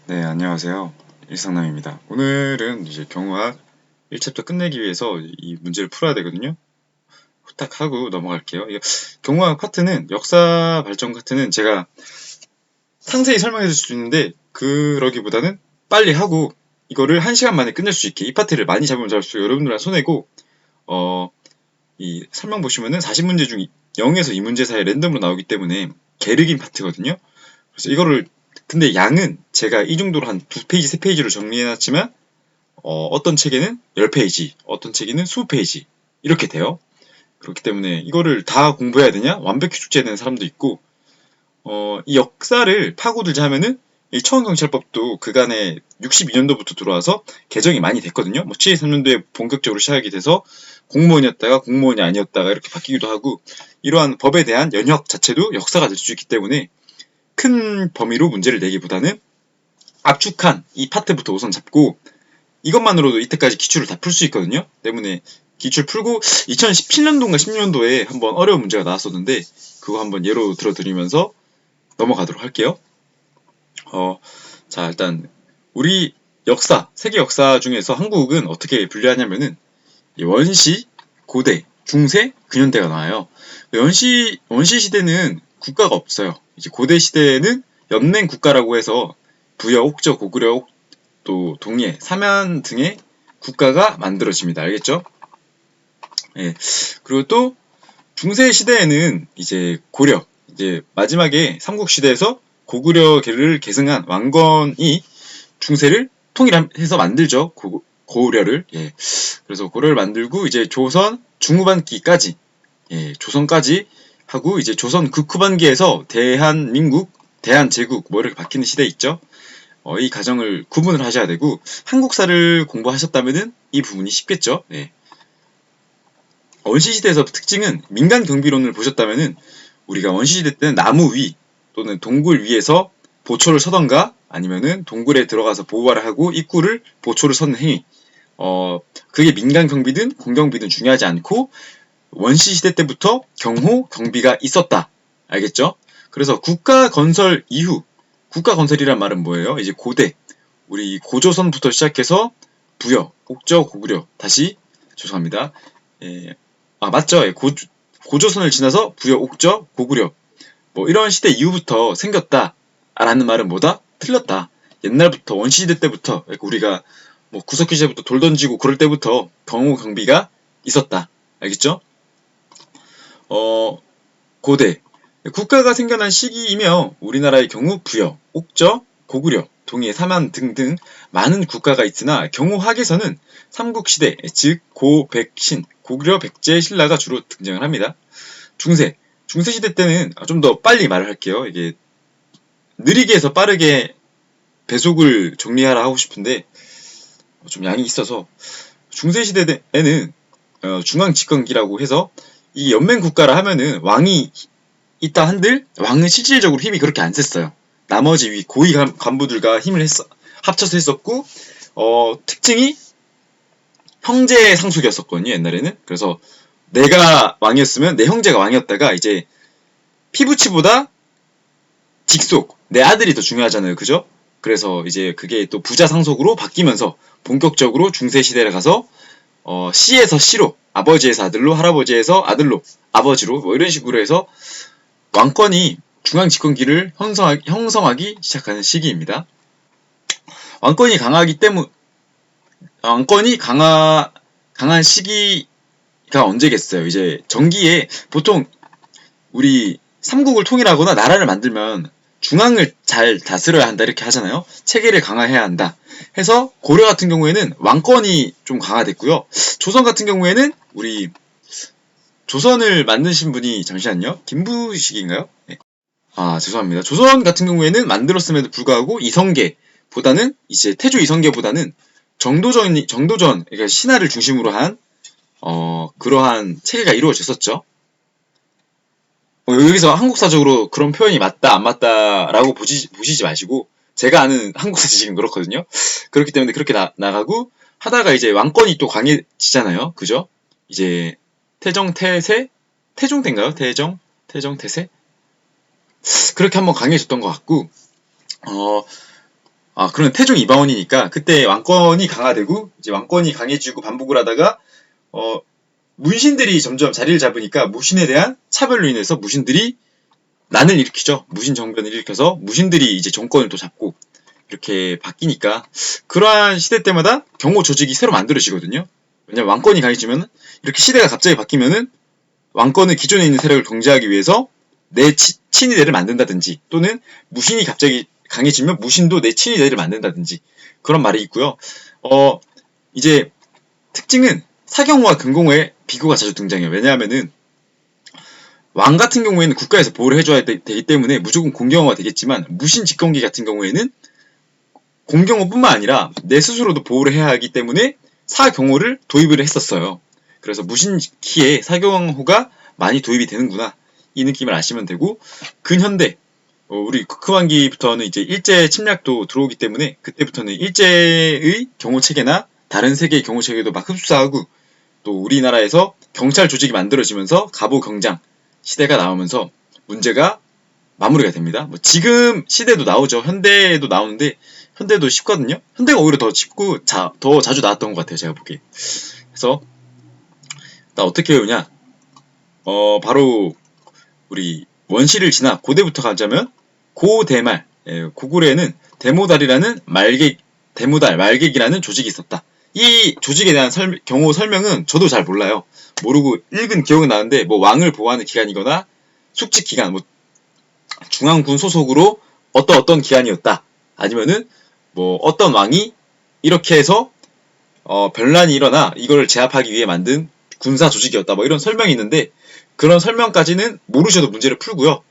네, 안녕하세요. 일상남입니다. 오늘은 이제 경우학 1챕터 끝내기 위해서 이 문제를 풀어야 되거든요. 후딱 하고 넘어갈게요. 경우학 파트는, 역사 발전 파트는 제가 상세히 설명해 줄 수 있는데, 그러기보다는 빨리 하고, 이거를 1시간 만에 끝낼 수 있게, 이 파트를 많이 잡으면 잡을수록 여러분들한테 손해고, 이 설명 보시면은 40문제 중 0에서 2문제 사이에 랜덤으로 나오기 때문에 게르긴 파트거든요. 그래서 이거를, 근데 양은 제가 이 정도로 한 2페이지, 3페이지로 정리해놨지만, 어떤 책에는 10페이지, 어떤 책에는 20페이지, 이렇게 돼요. 그렇기 때문에 이거를 다 공부해야 되냐? 완벽히 숙지해야 되는 사람도 있고, 이 역사를 파고들자 하면은, 이 청원경찰법도 그간에 62년도부터 들어와서 개정이 많이 됐거든요. 뭐 73년도에 본격적으로 시작이 돼서 공무원이었다가 공무원이 아니었다가 이렇게 바뀌기도 하고, 이러한 법에 대한 연혁 자체도 역사가 될 수 있기 때문에 큰 범위로 문제를 내기보다는 압축한 이 파트부터 우선 잡고, 이것만으로도 이때까지 기출을 다 풀 수 있거든요. 때문에 기출 풀고 2017년도인가 10년도에 한번 어려운 문제가 나왔었는데, 그거 한번 예로 들어드리면서 넘어가도록 할게요. 자, 일단 우리 역사, 세계 역사 중에서 한국은 어떻게 분류하냐면은 원시, 고대, 중세, 근현대가 나와요. 원시 시대는 국가가 없어요. 이제 고대 시대에는 연맹 국가라고 해서 부여, 옥저, 고구려, 또 동예, 사면 등의 국가가 만들어집니다. 알겠죠? 예. 그리고 또 중세 시대에는 이제 고려, 이제 마지막에 삼국시대에서 고구려를 계승한 왕건이 중세를 통일해서 만들죠. 고구려를. 예. 그래서 고려를 만들고 이제 조선 중후반기까지, 예, 조선까지 하고, 이제 조선 극후반기에서 대한민국, 대한제국 뭐 이렇게 바뀌는 시대 있죠. 이 과정을 구분을 하셔야 되고, 한국사를 공부하셨다면은 이 부분이 쉽겠죠. 예. 원시시대에서 특징은, 민간 경비론을 보셨다면은 우리가 원시시대 때는 나무 위 또는 동굴 위에서 보초를 서던가, 아니면은 동굴에 들어가서 보호를 하고 입구를 보초를 서는 행위, 그게 민간 경비든 공경비든 중요하지 않고 원시시대 때부터 경호 경비가 있었다. 알겠죠? 그래서 국가 건설 이후, 국가 건설이란 말은 뭐예요? 이제 고대, 우리 고조선부터 시작해서 부여, 옥저, 고구려, 다시 죄송합니다. 예, 맞죠? 예, 고조선을 지나서 부여, 옥저, 고구려, 뭐 이런 시대 이후부터 생겼다라는 말은 뭐다? 틀렸다. 옛날부터 원시시대 때부터, 우리가 뭐 구석기 시대부터 돌 던지고 그럴 때부터 경호 경비가 있었다. 알겠죠? 고대, 국가가 생겨난 시기이며 우리나라의 경우 부여, 옥저, 고구려, 동해, 사만 등등 많은 국가가 있으나 경호학에서는 삼국시대, 즉 고, 백, 신, 고구려, 백제, 신라가 주로 등장을 합니다. 중세, 중세시대 때는 좀 더 빨리 말을 할게요. 이게 느리게 해서 빠르게 배속을 정리하라 하고 싶은데 좀 양이 있어서, 중세시대에는 중앙집권기라고 해서, 이 연맹국가라 하면은 왕이 있다 한들 왕은 실질적으로 힘이 그렇게 안 셌어요. 나머지 위 고위 간부들과 힘을 합쳐서 했었고, 특징이 형제 상속이었었거든요, 옛날에는. 그래서 내가 왕이었으면 내 형제가 왕이었다가, 이제 피부치보다 직속, 내 아들이 더 중요하잖아요, 그죠? 그래서 이제 그게 또 부자 상속으로 바뀌면서 본격적으로 중세시대를 가서 씨에서 씨로, 아버지에서 아들로, 할아버지에서 아들로, 아버지로, 뭐 이런 식으로 해서 왕권이 중앙 집권기를 형성하기 시작하는 시기입니다. 왕권이 강하기 때문, 왕권이 강한 시기가 언제겠어요? 이제 전기에 보통 우리 삼국을 통일하거나 나라를 만들면 중앙을 잘 다스려야 한다 이렇게 하잖아요. 체계를 강화해야 한다 해서, 고려 같은 경우에는 왕권이 좀 강화됐고요. 조선 같은 경우에는 우리 조선을 만드신 분이, 잠시만요, 김부식인가요? 네. 죄송합니다. 조선 같은 경우에는 만들었음에도 불구하고 이성계보다는, 이제 태조 이성계보다는 정도전, 그러니까 신하를 중심으로 한 그러한 체계가 이루어졌었죠. 여기서 한국사적으로 그런 표현이 맞다 안 맞다라고 보시지 마시고, 제가 아는 한국사 지식은 그렇거든요. 그렇기 때문에 그렇게 나가고 하다가 이제 왕권이 또 강해지잖아요. 그죠? 이제 태정태세, 태종태인가요? 태정태세, 그렇게 한번 강해졌던 것 같고, 그런 태종 이방원이니까 그때 왕권이 강화되고 이제 왕권이 강해지고 반복을 하다가 문신들이 점점 자리를 잡으니까 무신에 대한 차별로 인해서 무신들이 난을 일으키죠. 무신 정변을 일으켜서 무신들이 이제 정권을 또 잡고 이렇게 바뀌니까 그러한 시대 때마다 경호 조직이 새로 만들어지거든요. 왜냐면 왕권이 강해지면 이렇게 시대가 갑자기 바뀌면은 왕권은 기존에 있는 세력을 경제하기 위해서 내 친위대를 만든다든지 또는 무신이 갑자기 강해지면 무신도 내 친위대를 만든다든지 그런 말이 있고요. 이제 특징은 사경호와 금공호의 비교가 자주 등장해요. 왜냐하면은 왕 같은 경우에는 국가에서 보호를 해줘야 되기 때문에 무조건 공경호가 되겠지만 무신 직경기 같은 경우에는 공경호뿐만 아니라 내 스스로도 보호를 해야 하기 때문에 사경호를 도입을 했었어요. 그래서 무신기에 사경호가 많이 도입이 되는구나 이 느낌을 아시면 되고 근현대 우리 극후반기부터는 이제 일제 침략도 들어오기 때문에 그때부터는 일제의 경호체계나 다른 세계의 경호체계도 막 흡수하고 또 우리나라에서 경찰 조직이 만들어지면서 가보경장 시대가 나오면서 문제가 마무리가 됩니다. 뭐 지금 시대도 나오죠. 현대에도 나오는데 현대도 쉽거든요. 현대가 오히려 더 쉽고 더 자주 나왔던 것 같아요. 제가 보기에. 그래서 나 어떻게 외우냐? 바로 우리 원시를 지나 고대부터 가자면 고대말 고구려에는 대모달이라는 말객이라는 조직이 있었다. 이 조직에 대한 경호 설명은 저도 잘 몰라요. 모르고 읽은 기억은 나는데 뭐 왕을 보호하는 기관이거나 숙직 기관, 뭐 중앙군 소속으로 어떤 기관이었다. 아니면은 뭐 어떤 왕이 이렇게 해서 변란이 일어나 이걸 제압하기 위해 만든 군사 조직이었다. 뭐 이런 설명이 있는데 그런 설명까지는 모르셔도 문제를 풀고요.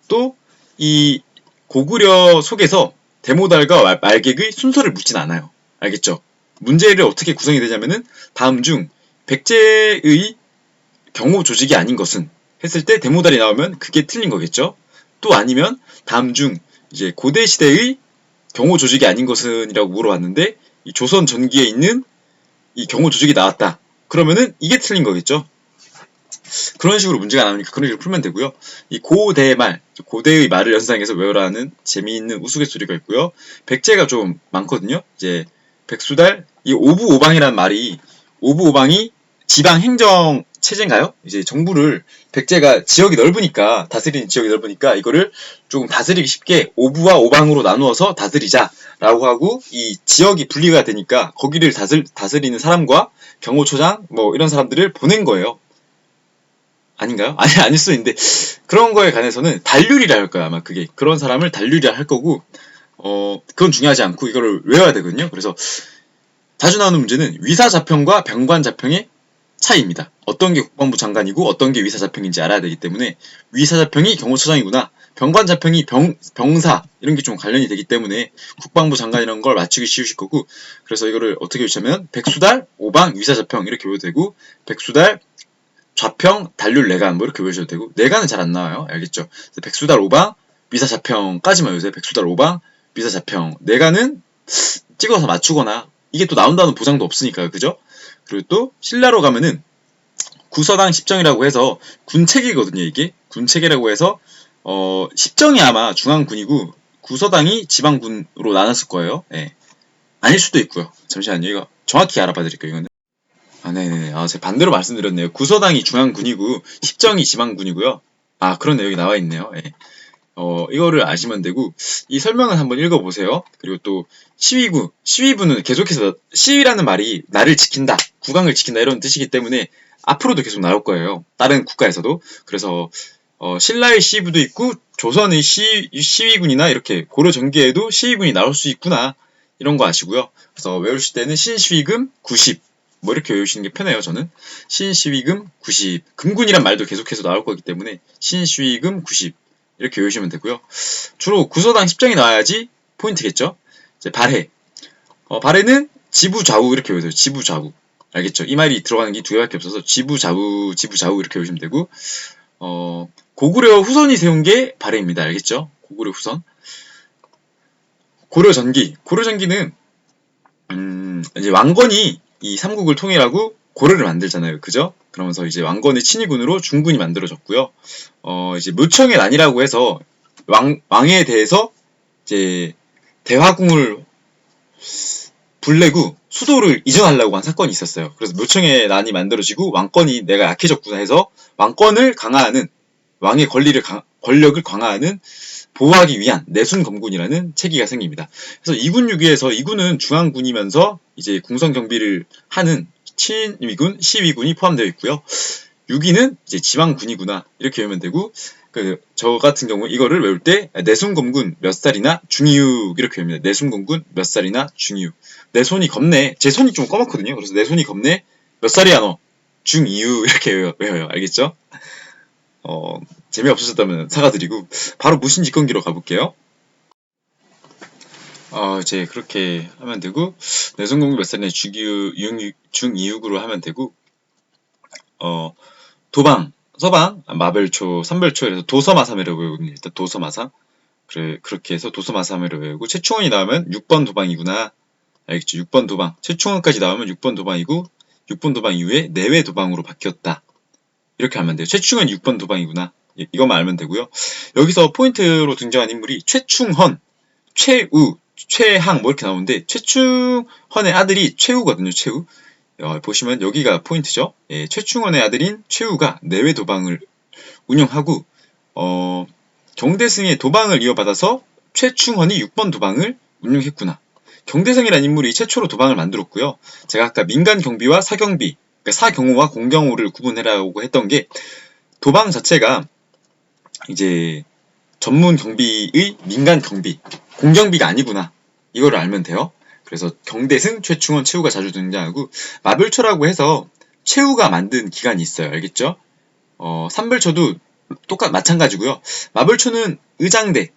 또 이 고구려 속에서 대모달과 말객의 순서를 묻진 않아요. 알겠죠? 문제를 어떻게 구성이 되냐면은 다음 중 백제의 경호 조직이 아닌 것은 했을 때 대모달이 나오면 그게 틀린 거겠죠? 또 아니면 다음 중 이제 고대 시대의 경호 조직이 아닌 것은이라고 물어봤는데 이 조선 전기에 있는 이 경호 조직이 나왔다. 그러면은 이게 틀린 거겠죠? 그런 식으로 문제가 나오니까 그런 식으로 풀면 되고요. 이 고대말, 고대의 말을 연상해서 외우라는 재미있는 우스갯소리가 있고요. 백제가 좀 많거든요. 이제 백수달, 이 오부오방이라는 말이 오부오방이 지방 행정 체제인가요? 이제 정부를 백제가 지역이 넓으니까 다스리는 지역이 넓으니까 이거를 조금 다스리기 쉽게 오부와 오방으로 나누어서 다스리자라고 하고 이 지역이 분리가 되니까 거기를 다스리는 사람과 경호처장 뭐 이런 사람들을 보낸 거예요. 아닌가요? 아닐 수도 있는데 그런 거에 관해서는 단륜이라 할 거야 아마 그게 그런 사람을 단륜이라 할 거고 그건 중요하지 않고 이거를 외워야 되거든요. 그래서 자주 나오는 문제는 위사자평과 병관자평의 차이입니다. 어떤 게 국방부 장관이고 어떤 게 위사자평인지 알아야 되기 때문에 위사자평이 경호처장이구나 병관자평이 병사 이런 게 좀 관련이 되기 때문에 국방부 장관이라는 걸 맞추기 쉬우실 거고 그래서 이거를 어떻게 외우냐면 백수달, 오방, 위사자평 이렇게 외워도 되고 백수달 좌평, 단륜, 내간 뭐 이렇게 외우셔도 되고 내간은 잘 안 나와요. 알겠죠? 백수달, 오방, 위사자평까지만 외우세요. 백수달, 오방, 위사자평. 내간은 찍어서 맞추거나 이게 또 나온다는 보장도 없으니까요. 그죠? 그리고 또 신라로 가면은 구서당 십정이라고 해서 군체계거든요. 이게 군체계라고 해서 십정이 아마 중앙군이고 구서당이 지방군으로 나눴을 거예요. 예. 아닐 수도 있고요. 잠시만요. 이거 정확히 알아봐 드릴게요. 이거는. 네네. 제가 반대로 말씀드렸네요. 구서당이 중앙군이고, 십정이 지방군이고요. 그런 내용이 나와 있네요. 예. 이거를 아시면 되고, 이 설명을 한번 읽어보세요. 그리고 또, 시위부는 계속해서, 시위라는 말이 나를 지킨다, 국왕을 지킨다, 이런 뜻이기 때문에, 앞으로도 계속 나올 거예요. 다른 국가에서도. 그래서, 신라의 시위부도 있고, 조선의 시위군이나 이렇게 고려 전기에도 시위군이 나올 수 있구나. 이런 거 아시고요. 그래서 외우실 때는 신시위금 90. 뭐 이렇게 외우시는 게 편해요. 저는 신시위금 90 금군이란 말도 계속해서 나올 거기 때문에 신시위금 90 이렇게 외우시면 되고요. 주로 구서당 십정이 나와야지 포인트겠죠. 이제 발해 발해는 지부좌우 이렇게 외우세요. 지부좌우 알겠죠? 이 말이 들어가는 게 두 개밖에 없어서 지부좌우 이렇게 외우시면 되고 고구려 후손이 세운 게 발해입니다. 알겠죠? 고구려 후손 고려전기는 이제 왕건이 이 삼국을 통일하고 고려를 만들잖아요. 그죠? 그러면서 이제 왕건의 친위군으로 중군이 만들어졌고요. 이제 묘청의 난이라고 해서 왕에 대해서 이제 대화궁을 불내고 수도를 이전하려고 한 사건이 있었어요. 그래서 묘청의 난이 만들어지고 왕권이 내가 약해졌구나 해서 왕권을 강화하는 왕의 권력을 강화하는 보호하기 위한 내순검군이라는 체계가 생깁니다. 그래서 2군 6위에서 2군은 중앙군이면서 이제 궁성 경비를 하는 친위군, 시위군이 포함되어 있고요. 6위는 이제 지방군이구나 이렇게 외우면 되고 저 같은 경우 이거를 외울 때 내순검군 몇 살이나 중이육 이렇게 외웁니다. 내순검군 몇 살이나 중이육. 내 손이 겁내. 제 손이 좀 검었거든요. 그래서 내 손이 겁내. 몇 살이야 너? 중이육 이렇게 외워요. 알겠죠? 재미없으셨다면 사과드리고 바로 무신직권기로 가볼게요. 이제 그렇게 하면 되고 내순검군 몇 살이나 중이육으로 하면 되고 도방, 서방, 마별초, 삼별초 이래서 도서마삼이라고 외우거든요. 일단 도서마삼. 그래, 그렇게 해서 도서마삼이라고 외우고 최충원이 나오면 6번 도방이구나. 알겠죠? 6번 도방. 최충원까지 나오면 6번 도방이고 6번 도방 이후에 내외 도방으로 바뀌었다. 이렇게 하면 돼요. 최충원 6번 도방이구나. 이것만 알면 되고요. 여기서 포인트로 등장한 인물이 최충헌, 최우, 최항 뭐 이렇게 나오는데 최충헌의 아들이 최우거든요. 최우. 보시면 여기가 포인트죠. 예, 최충원의 아들인 최우가 내외 도방을 운영하고 경대승의 도방을 이어받아서 최충헌이 6번 도방을 운영했구나. 경대승이라는 인물이 최초로 도방을 만들었고요. 제가 아까 민간 경비와 사경비, 그러니까 사경호와 공경호를 구분해라고 했던 게 도방 자체가 이제 전문 경비의 민간 경비, 공경비가 아니구나. 이거를 알면 돼요. 그래서 경대승, 최충원, 최우가 자주 등장하고 마별초라고 해서 최우가 만든 기관이 있어요. 알겠죠? 삼별초도 마찬가지고요. 마별초는 의장대의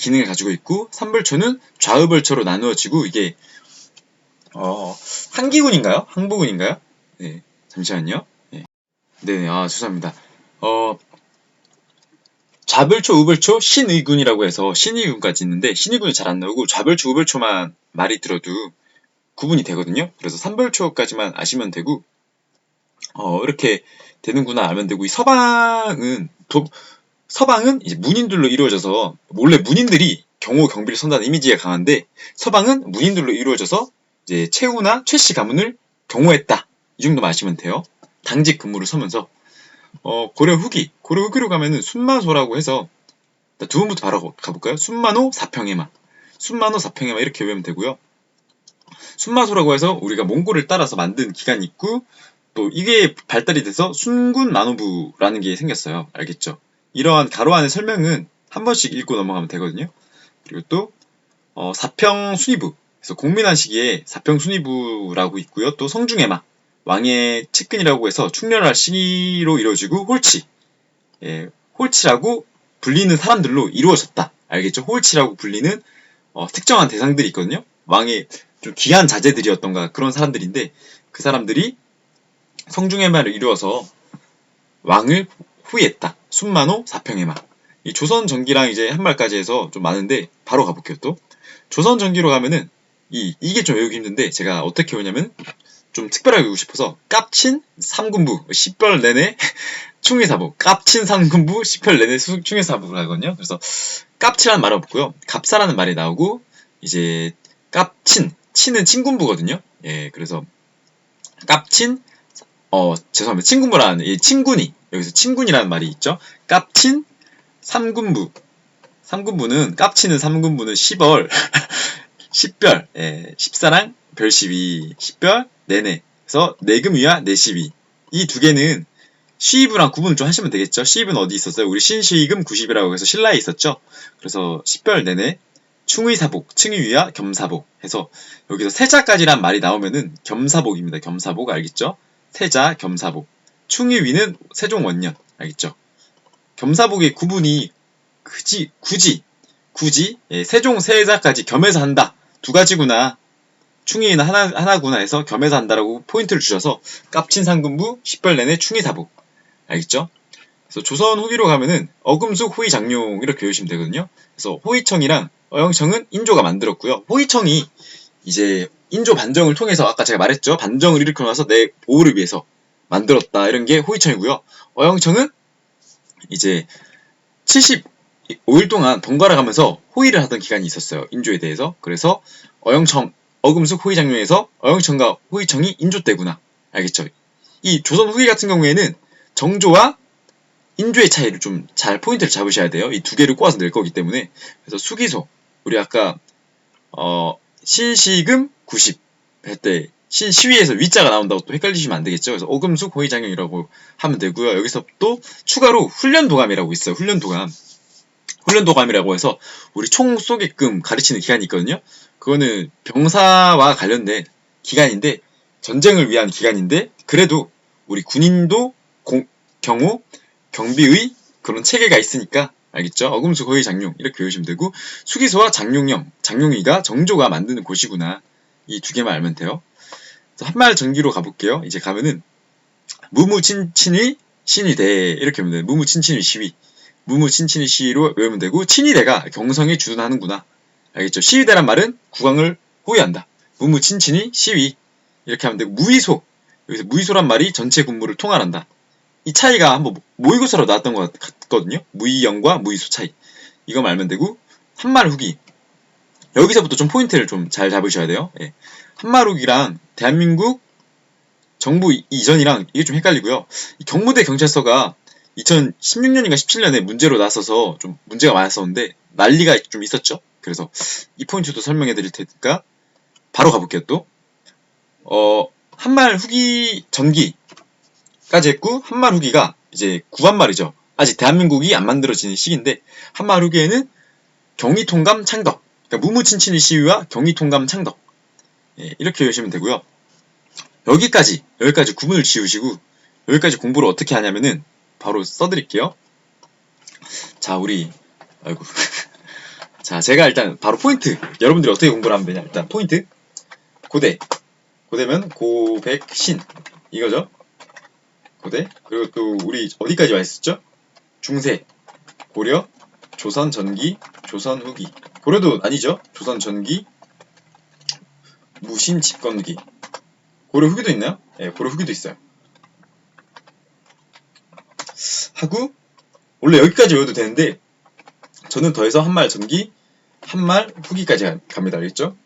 기능을 가지고 있고 삼별초는 좌우별초로 나누어지고 이게 한기군인가요? 항부군인가요? 네, 잠시만요. 네, 죄송합니다. 좌별초, 우별초, 신의군이라고 해서 신의군까지 있는데 신의군이 잘 안 나오고 좌별초, 우별초만 말이 들어도 구분이 되거든요. 그래서 삼별초까지만 아시면 되고 이렇게 되는구나 알면 되고 이 서방은 이제 문인들로 이루어져서 원래 문인들이 경호 경비를 선다는 이미지가 강한데 서방은 문인들로 이루어져서 이제 최우나 최씨 가문을 경호했다. 이 정도만 아시면 돼요. 당직 근무를 서면서 고려 후기로 가면은 순마소라고 해서 두 분부터 바로 가볼까요? 순만호 사평해마 이렇게 외우면 되고요. 순마소라고 해서 우리가 몽골을 따라서 만든 기관이 있고 또 이게 발달이 돼서 순군만호부라는 게 생겼어요. 알겠죠? 이러한 가로 안의 설명은 한 번씩 읽고 넘어가면 되거든요. 그리고 또 사평순위부 그래서 공민한 시기에 사평순위부라고 있고요. 또 성중해마 왕의 측근이라고 해서 충렬할 시기로 이루어지고 홀치 홀치라고 불리는 사람들로 이루어졌다. 알겠죠? 홀치라고 불리는 특정한 대상들이 있거든요. 왕의 좀 귀한 자제들이었던가 그런 사람들인데 그 사람들이 성중해마를 이루어서 왕을 후위했다. 순만호 사평해마. 이 조선 전기랑 이제 한말까지 해서 좀 많은데 바로 가볼게요. 또 조선 전기로 가면은 이게 좀 외우기 힘든데 제가 어떻게 외우냐면 좀 특별하게 외우고 싶어서 깝친 삼군부 10별 내내 충의사복 깝친 삼군부 10별 내내 충의사복을 하거든요. 그래서 깝치라는 말은 없고요. 갑사라는 말이 나오고 이제 깝친 친은 친군부거든요. 예, 그래서 깝친 죄송합니다. 친군부라는 친군이 여기서 친군이라는 말이 있죠. 깝친 삼군부는 깝치는 삼군부는 10월 10별 14랑 별 12 10별 내내 그래서 내금위와 내시위 이 두 개는 시위부랑 구분을 좀 하시면 되겠죠. 시위부는 어디 있었어요? 우리 신시위금 90이라고 해서 신라에 있었죠. 그래서 10별 내내 충의사복, 층위위와 겸사복 해서 여기서 세자까지란 말이 나오면은 겸사복입니다. 겸사복 알겠죠? 세자, 겸사복. 충의위는 세종원년 알겠죠? 겸사복의 구분이 굳이 세종, 세자까지 겸해서 한다. 두 가지구나. 충의는 하나구나 해서 겸해서 한다라고 포인트를 주셔서 깝친 상군부 10별 내내 충의사복 알겠죠? 그래서 조선 후기로 가면은 어금숙 호위장룡 이렇게 외우시면 되거든요. 그래서 호위청이랑 어영청은 인조가 만들었고요. 호위청이 이제 인조 반정을 통해서 아까 제가 말했죠. 반정을 일으켜 놔서 내 보호를 위해서 만들었다 이런 게 호위청이고요. 어영청은 이제 5일 동안 번갈아 가면서 호의를 하던 기간이 있었어요. 인조에 대해서. 그래서 어금숙 호의장룡에서 어영청과 호의청이 인조 때구나. 알겠죠? 이 조선 후기 같은 경우에는 정조와 인조의 차이를 좀 잘 포인트를 잡으셔야 돼요. 이 두 개를 꼬아서 낼 거기 때문에. 그래서 수기소, 우리 아까 신시금 90 할 때 신시위에서 위자가 나온다고 또 헷갈리시면 안 되겠죠. 그래서 어금숙 호의장룡이라고 하면 되고요. 여기서 또 추가로 훈련도감이라고 있어요. 훈련도감이라고 해서 우리 총 쏘게끔 가르치는 기간이 있거든요. 그거는 병사와 관련된 기간인데, 전쟁을 위한 기간인데, 그래도 우리 군인도 경호, 경비의 그런 체계가 있으니까, 알겠죠? 어금숙 호의 장룡 이렇게 외우시면 되고, 수기소와 장룡영, 장룡이가 정조가 만드는 곳이구나. 이 두 개만 알면 돼요. 한말 전기로 가볼게요. 이제 가면은 무무친친의 신위대 이렇게 하면 돼요. 무무친친의 시위, 무무친친의 시위로 외우면 되고, 친위대가 경성에 주둔하는구나. 알겠죠? 시위대란 말은 국왕을 호위한다. 무무친친의 시위 이렇게 하면 되고, 무의소, 여기서 무의소란 말이 전체 군무를 통할한다. 이 차이가 한번 모의고사로 나왔던 것 같거든요. 무의영과 무의소 차이. 이거 알면 되고, 한말 후기. 여기서부터 좀 포인트를 좀 잘 잡으셔야 돼요. 예. 한말 후기랑 대한민국 정부 이전이랑 이게 좀 헷갈리고요. 경무대 경찰서가 2016년인가 17년에 문제로 나서서 좀 문제가 많았었는데 난리가 좀 있었죠. 그래서 이 포인트도 설명해 드릴 테니까 바로 가볼게요. 또 한말 후기 전기까지 했고, 한말 후기가 이제 구한말이죠. 아직 대한민국이 안 만들어지는 시기인데, 한말 후기에는 경의통감 창덕, 그러니까 무무친친의 시위와 경의통감 창덕, 예, 이렇게 외우시면 되고요. 여기까지 구분을 지우시고, 여기까지 공부를 어떻게 하냐면은 바로 써드릴게요. 자, 아이고. 자, 제가 일단 바로 포인트, 여러분들이 어떻게 공부를 하면 되냐. 일단 포인트, 고대면 고백신 이거죠. 고대. 그리고 또 우리 어디까지 와 있었죠? 중세, 고려, 조선 전기, 조선 후기. 고려도 아니죠. 조선 전기, 무신 집권기. 고려 후기도 있나요? 네, 고려 후기도 있어요. 하고 원래 여기까지 외워도 되는데, 저는 더해서 한말 전기, 한말 후기까지 갑니다. 알겠죠?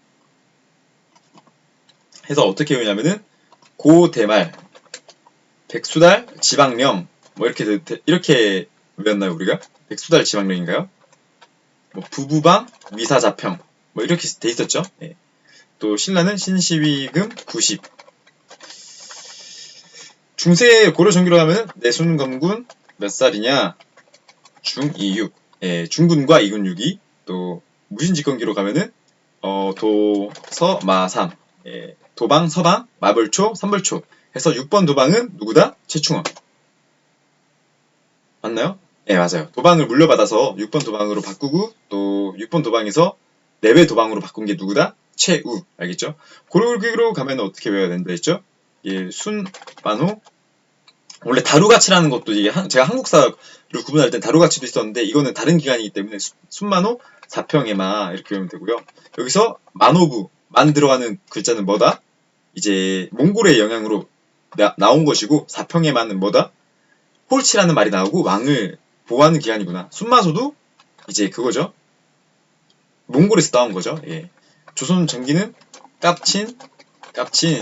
해서 어떻게 외우냐면은 고대말, 백수달, 지방령, 뭐 이렇게 외웠나요 우리가? 백수달 지방령인가요? 뭐 부부방, 위사자평, 뭐 이렇게 돼 있었죠. 예. 또 신라는 신시위금 90. 중세 고려 전기로 하면 내순검군 몇 살이냐? 중2 예, 중군과 이군 6이. 또 무신집권기로 가면은 도서마삼, 예, 도방, 서방, 마벌초, 삼벌초 해서 6번 도방은 누구다? 최충원. 맞나요? 예, 맞아요. 도방을 물려받아서 6번 도방으로 바꾸고, 또 6번 도방에서 4배 도방으로 바꾼 게 누구다? 최우. 알겠죠? 고려기로 가면 어떻게 외워야 된다 했죠? 예, 순, 만호. 원래 다루가치라는 것도 제가 한국사를 구분할 땐 다루가치도 있었는데, 이거는 다른 기간이기 때문에 순만호, 사평에마 이렇게 외우면 되고요. 여기서 만호부, 만 들어가는 글자는 뭐다? 이제 몽골의 영향으로 나온 것이고, 사평에마는 뭐다? 홀치라는 말이 나오고 왕을 보호하는 기간이구나. 순마소도 이제 그거죠. 몽골에서 나온 거죠. 예. 조선 전기는 깝친,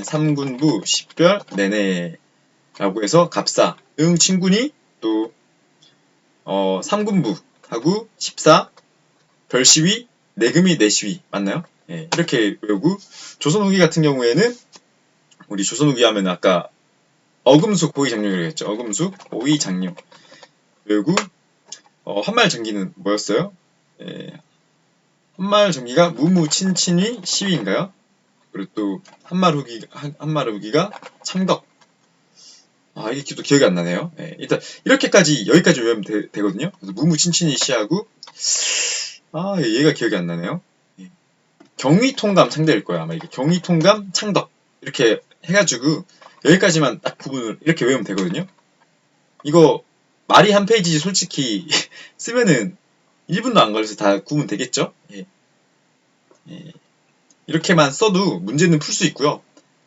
삼군부, 십별, 내내라고 해서 갑사, 친군이 또 삼군부 하고 십사, 별시위, 내금이, 내시위 맞나요? 예. 이렇게 외우고, 조선 후기 같은 경우에는 우리 조선 후기 하면 아까 어금숙 호위장룡이라고 했죠. 어금숙 호위장룡 외우고, 한말 전기는 뭐였어요? 예. 한말 전기가 무무친친의 시위인가요? 그리고 또 한말 후기가 창덕. 아, 이게 또 기억이 안 나네요. 예. 일단 여기까지 외우면 되거든요. 그래서 무무친친의 시하고, 얘가 기억이 안 나네요. 예. 경위통감 창덕일 거야. 아마 이게 경위통감 창덕 이렇게 해가지고 여기까지만 딱 구분을 이렇게 외우면 되거든요. 이거 말이 한 페이지지 솔직히 쓰면은 1분도 안 걸려서 다 구분 되겠죠? 예. 예. 이렇게만 써도 문제는 풀 수 있고요.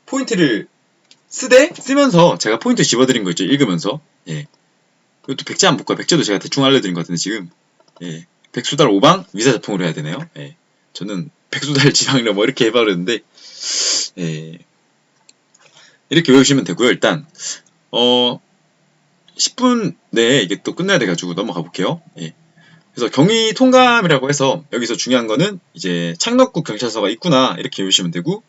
포인트를 쓰면서 제가 포인트 집어드린 거 있죠? 읽으면서. 예. 이것도 백제 한번 볼까요? 백제도 제가 대충 알려드린 것 같은데 지금. 예. 백수달 5방 위사자풍으로 해야 되네요. 예. 저는 백수달 지방이라 뭐 이렇게 해버렸는데, 예. 이렇게 외우시면 되고요. 일단 10분 내에 이게 또 끝나야 돼가지고 넘어가 볼게요. 예. 그래서 경위 통감이라고 해서 여기서 중요한 거는 이제 창덕구 경찰서가 있구나 이렇게 외우시면 되고,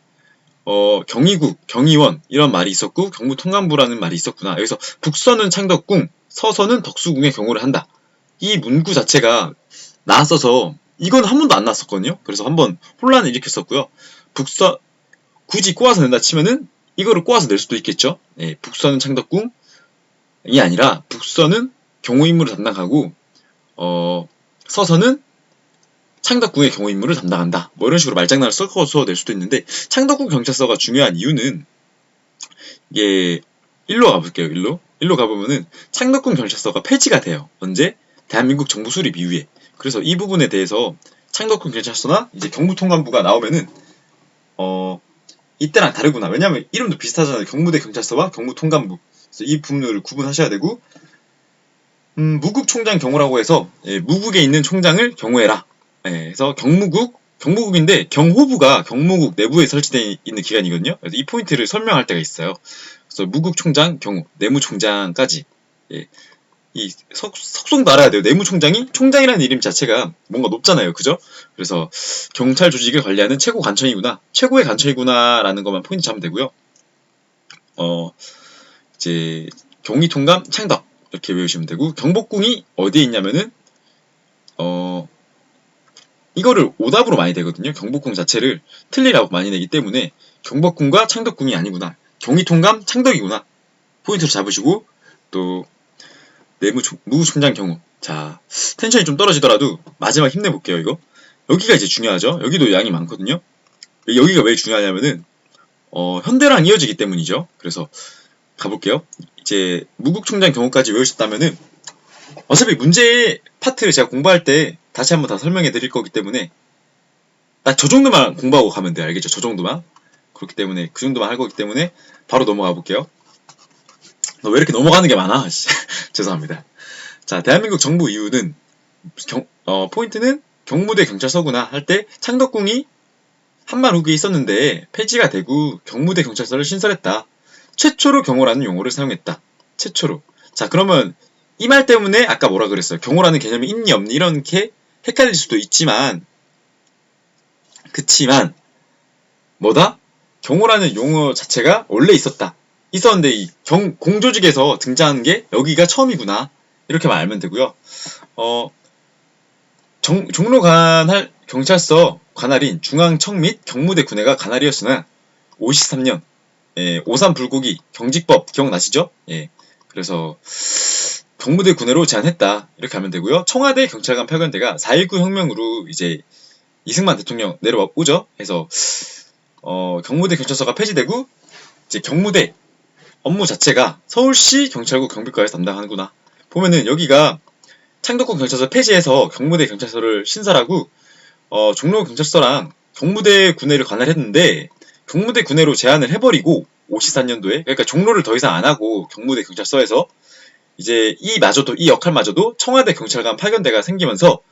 경위국, 경위원 이런 말이 있었고 경무통감부라는 말이 있었구나. 여기서 북서는 창덕궁, 서서는 덕수궁의 경우를 한다. 이 문구 자체가 나왔어서 이건 한 번도 안 나왔었거든요. 그래서 한번 혼란을 일으켰었고요. 북서 굳이 꼬아서 낸다 치면은 이거를 꼬아서 낼 수도 있겠죠. 예, 북서는 창덕궁이 아니라 북서는 경호 임무를 담당하고 서서는 창덕궁의 경호 임무를 담당한다. 뭐 이런 식으로 말장난을 섞어서 낼 수도 있는데, 창덕궁 경찰서가 중요한 이유는 이게 일로 가볼게요. 일로 가보면은 창덕궁 경찰서가 폐지가 돼요. 언제? 대한민국 정부 수립 이후에. 그래서 이 부분에 대해서 창덕궁 경찰서나 이제 경부통감부가 나오면은 이때랑 다르구나. 왜냐면 이름도 비슷하잖아요. 경무대 경찰서와 경무통감부. 그래서 이 부분을 구분하셔야 되고, 무국총장 경호라고 해서 무국에 있는 총장을 경호해라. 그래서 경무국인데 경호부가 경무국 내부에 설치되어 있는 기관이거든요. 그래서 이 포인트를 설명할 때가 있어요. 그래서 무국총장 경호, 내무총장까지. 이 석송도 알아야 돼요. 내무총장이 총장이라는 이름 자체가 뭔가 높잖아요. 그죠? 그래서 경찰 조직을 관리하는 최고 관청이구나. 최고의 관청이구나라는 것만 포인트 잡으면 되고요. 이제 경위통감 창덕 이렇게 외우시면 되고, 경복궁이 어디에 있냐면은 이거를 오답으로 많이 되거든요. 경복궁 자체를 틀리라고 많이 내기 때문에 경복궁과 창덕궁이 아니구나. 경위통감 창덕이구나. 포인트로 잡으시고, 또 무구총장 경우. 자, 텐션이 좀 떨어지더라도 마지막 힘내볼게요. 이거 여기가 이제 중요하죠. 여기도 양이 많거든요. 여기가 왜 중요하냐면은 현대랑 이어지기 때문이죠. 그래서 가볼게요. 이제 무국총장 경우까지 외우셨다면은 어차피 문제 파트를 제가 공부할 때 다시 한번 다 설명해 드릴 거기 때문에 딱 저 정도만 공부하고 가면 돼요. 알겠죠? 저 정도만. 그렇기 때문에 그 정도만 할 거기 때문에 바로 넘어가 볼게요. 너 왜 이렇게 넘어가는 게 많아? 죄송합니다. 자, 대한민국 정부 이유는 포인트는 경무대 경찰서구나 할 때 창덕궁이 한만 후기에 있었는데 폐지가 되고 경무대 경찰서를 신설했다. 최초로 경호라는 용어를 사용했다. 최초로. 자, 그러면 이 말 때문에 아까 뭐라 그랬어요? 경호라는 개념이 있니 없니 이렇게 헷갈릴 수도 있지만, 그치만 뭐다? 경호라는 용어 자체가 원래 있었는데 이 공조직에서 등장한 게 여기가 처음이구나. 이렇게만 알면 되고요. 종로 관할 경찰서 관할인 중앙청 및 경무대 군해가 관할이었으나 53년 5.3 불고기 경직법 기억나시죠? 예. 그래서 경무대 군해로 제한했다. 이렇게 하면 되고요. 청와대 경찰관 파견대가 4.19 혁명으로 이제 이승만 대통령 내려오죠. 해서 경무대 경찰서가 폐지되고 이제 경무대 업무 자체가 서울시 경찰국 경비과에서 담당하는구나. 보면은 여기가 창덕궁 경찰서 폐지해서 경무대 경찰서를 신설하고 종로 경찰서랑 경무대 군해를 관할했는데 경무대 군해로 제한을 해버리고 54년도에, 그러니까 종로를 더 이상 안 하고 경무대 경찰서에서 이제 이 역할마저도 청와대 경찰관 파견대가 생기면서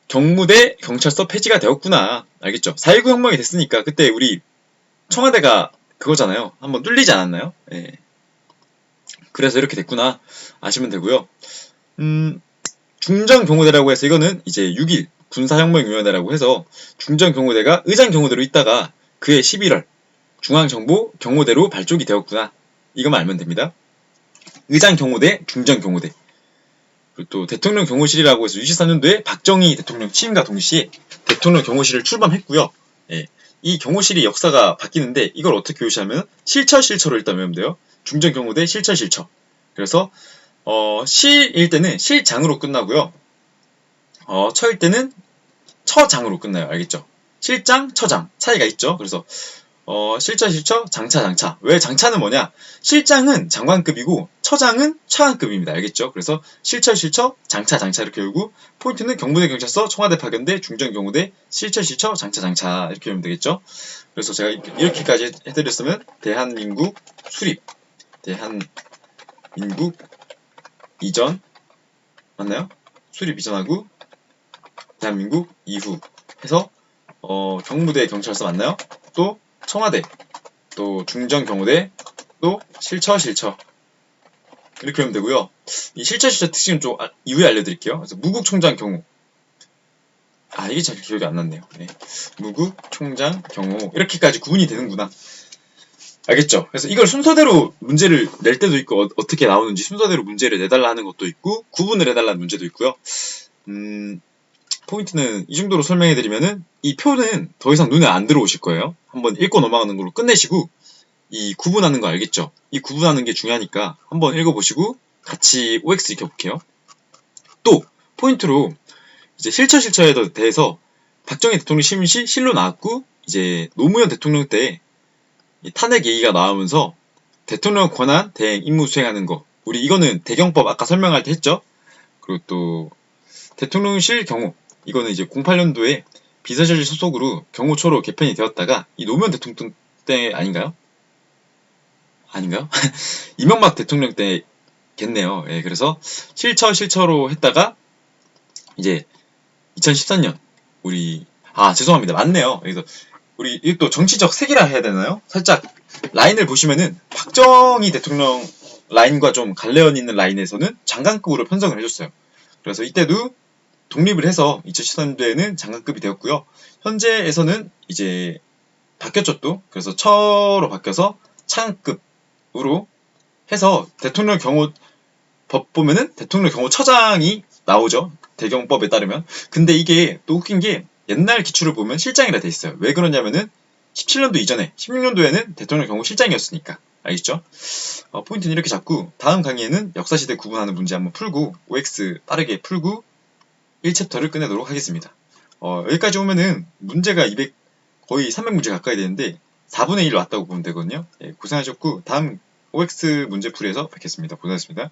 경무대 경찰서 폐지가 되었구나. 알겠죠? 4.19 혁명이 됐으니까 그때 우리 청와대가 그거잖아요. 한번 뚫리지 않았나요? 예. 그래서 이렇게 됐구나 아시면 되고요. 중전경호대라고 해서 이거는 이제 6.1 군사혁명위원회라고 해서 중전경호대가 의장경호대로 있다가 그해 11월 중앙정보 경호대로 발족이 되었구나. 이것만 알면 됩니다. 의장경호대, 중전경호대. 그리고 또 대통령 경호실이라고 해서 64년도에 박정희 대통령 취임과 동시에 대통령 경호실을 출범했고요. 예. 이 경호실이 역사가 바뀌는데 이걸 어떻게 교시하면 실처로 일단 외우면 돼요. 중전경호대 실처. 그래서 실일 때는 실장으로 끝나고요. 처일 때는 처장으로 끝나요. 알겠죠? 실장, 처장 차이가 있죠. 그래서 실처, 장차. 왜 장차는 뭐냐? 실장은 장관급이고 처장은 차관급입니다. 알겠죠? 그래서 실처, 장차 이렇게 외우고, 포인트는 경무대 경찰서, 청와대 파견대, 중전경호대, 실처, 장차 이렇게 외우면 되겠죠? 그래서 제가 이렇게까지 해드렸으면 대한민국 수립, 대한민국 이전 맞나요? 수립 이전하고 대한민국 이후 해서 경무대 경찰서 맞나요? 또 청와대, 또 중정경호대, 또 실처 이렇게 하면 되고요. 이 실처 특징은 좀 이후에 알려드릴게요. 그래서 무국총장 경호. 이게 잘 기억이 안 났네요. 네. 무국, 총장, 경호 이렇게까지 구분이 되는구나. 알겠죠? 그래서 이걸 순서대로 문제를 낼 때도 있고 어떻게 나오는지 순서대로 문제를 내달라 하는 것도 있고 구분을 해달라는 문제도 있고요. 포인트는 이 정도로 설명해드리면은 이 표는 더 이상 눈에 안 들어오실 거예요. 한번 읽고 넘어가는 걸로 끝내시고 이 구분하는 거 알겠죠? 이 구분하는 게 중요하니까 한번 읽어보시고 같이 OX 익혀볼게요. 또 포인트로 이제 실처에 대해서 박정희 대통령 취임 시 실로 나왔고 이제 노무현 대통령 때 탄핵 얘기가 나오면서 대통령 권한 대행 임무 수행하는 거 우리 이거는 대경법 아까 설명할 때 했죠. 그리고 또 대통령실 경호 이거는 이제 08년도에 비서실 소속으로 경호처로 개편이 되었다가 이 노무현 대통령 때 아닌가요? 이명박 대통령 때겠네요. 예, 그래서 실처로 했다가 이제 2014년 우리 죄송합니다. 맞네요. 그래서 우리 이것도 정치적 색이라 해야 되나요? 살짝 라인을 보시면은 박정희 대통령 라인과 좀 갈래언 있는 라인에서는 장관급으로 편성을 해줬어요. 그래서 이때도 독립을 해서 2013년도에는 장관급이 되었고요. 현재에서는 이제 바뀌었죠 또. 그래서 처로 바뀌어서 차관급으로 해서 대통령 경호 법 보면은 대통령 경호처장이 나오죠. 대경법에 따르면. 근데 이게 또 웃긴 게 옛날 기출을 보면 실장이라 돼 있어요. 왜 그러냐면은 17년도 이전에 16년도에는 대통령 경호실장이었으니까. 알겠죠? 포인트는 이렇게 잡고 다음 강의에는 역사시대 구분하는 문제 한번 풀고 OX 빠르게 풀고 1챕터를 끝내도록 하겠습니다. 여기까지 오면은 문제가 거의 300문제 가까이 되는데 4분의 1 왔다고 보면 되거든요. 예, 고생하셨고 다음 OX 문제 풀이에서 뵙겠습니다. 고생하셨습니다.